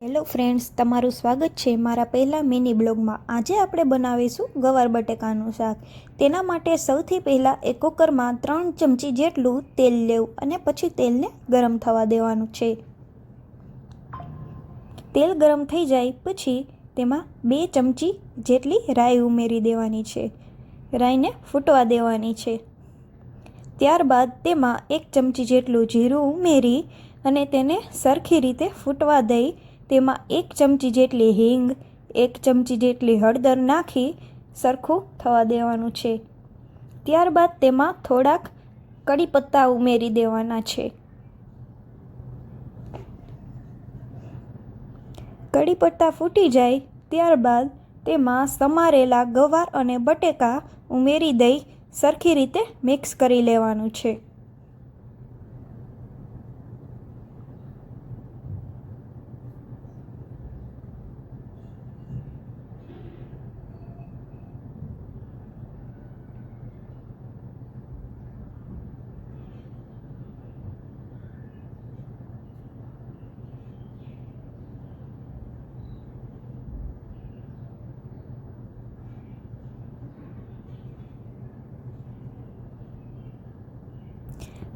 Hello friends, તમારું સ્વાગત છે મારા પહેલા મિની બ્લોગમાં। આજે આપણે બનાવીશું ગવાર બટેકાનું શાક। તેના માટે સૌથી પહેલાં એક કુકરમાં 3 ચમચી જેટલું તેલ લેવું અને પછી તેલને ગરમ થવા દેવાનું છે। તેલ ગરમ થઈ જાય પછી તેમાં 2 ચમચી જેટલી રાઈ ઉમેરી દેવાની છે। રાઈને ફૂટવા દેવાની છે। ત્યારબાદ તેમાં 1 ચમચી જેટલું જીરું ઉમેરી અને તેને સરખી રીતે ફૂટવા દઈ તેમાં 1 ચમચી જેટલી હિંગ, 1 ચમચી જેટલી હળદર નાખી સરખું થવા દેવાનું છે। ત્યારબાદ તેમાં થોડાક કડી પત્તા ઉમેરી દેવાના છે। કડી પત્તા ફૂટી જાય ત્યારબાદ તેમાં સમારેલા ગવાર અને બટેકા ઉમેરી દઈ સરખી રીતે મિક્સ કરી લેવાનું છે।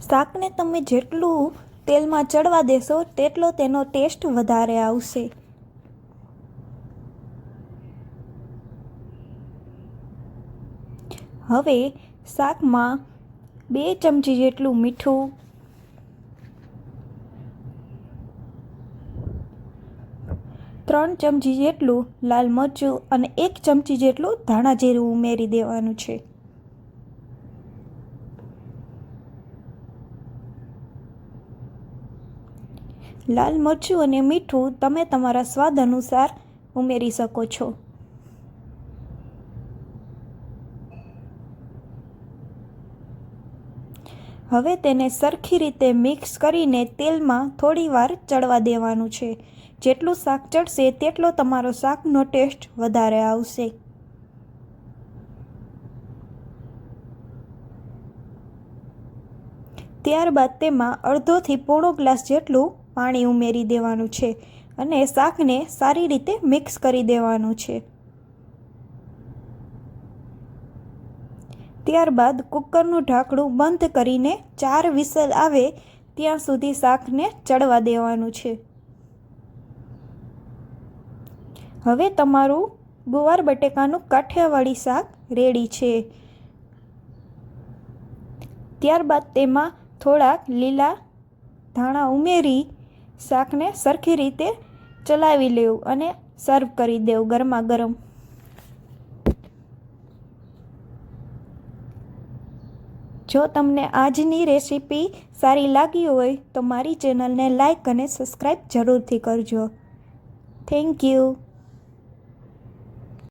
શાકને તમે જેટલું તેલમાં ચડવા દેશો તેટલો તેનો ટેસ્ટ વધારે આવશે। હવે શાકમાં 2 ચમચી જેટલું મીઠું, 3 ચમચી જેટલું લાલ મરચું અને 1 ચમચી જેટલું ધાણા જીરું ઉમેરી દેવાનું છે। લાલ મરચું અને મીઠું તમે તમારા સ્વાદ અનુસાર ઉમેરી શકો છો। હવે તેને સરખી રીતે મિક્સ કરીને તેલમાં થોડીવાર ચડવા દેવાનું છે। જેટલું શાક ચડશે તેટલો તમારો શાકનો ટેસ્ટ વધારે આવશે। ત્યારબાદ તેમાં અડધોથી પોણો ગ્લાસ જેટલું પાણી ઉમેરી દેવાનું છે અને શાકને સારી રીતે મિક્સ કરી દેવાનું છે। ત્યારબાદ કુકરનું ઢાંકણું બંધ કરીને 4 વિસલ આવે ત્યાં સુધી શાકને ચડવા દેવાનું છે। હવે તમારું ગુવાર બટેકાનું કાઠિયાવાડી શાક રેડી છે। ત્યારબાદ તેમાં થોડાક લીલા ધાણા ઉમેરી શાકને સરખી રીતે ચલાવી લેવું અને સર્વ કરી દેવું ગરમા ગરમ। જો તમને આજની રેસીપી સારી લાગી હોય તો મારી ચેનલને લાઈક અને સબસ્ક્રાઈબ જરૂરથી કરજો। Thank you.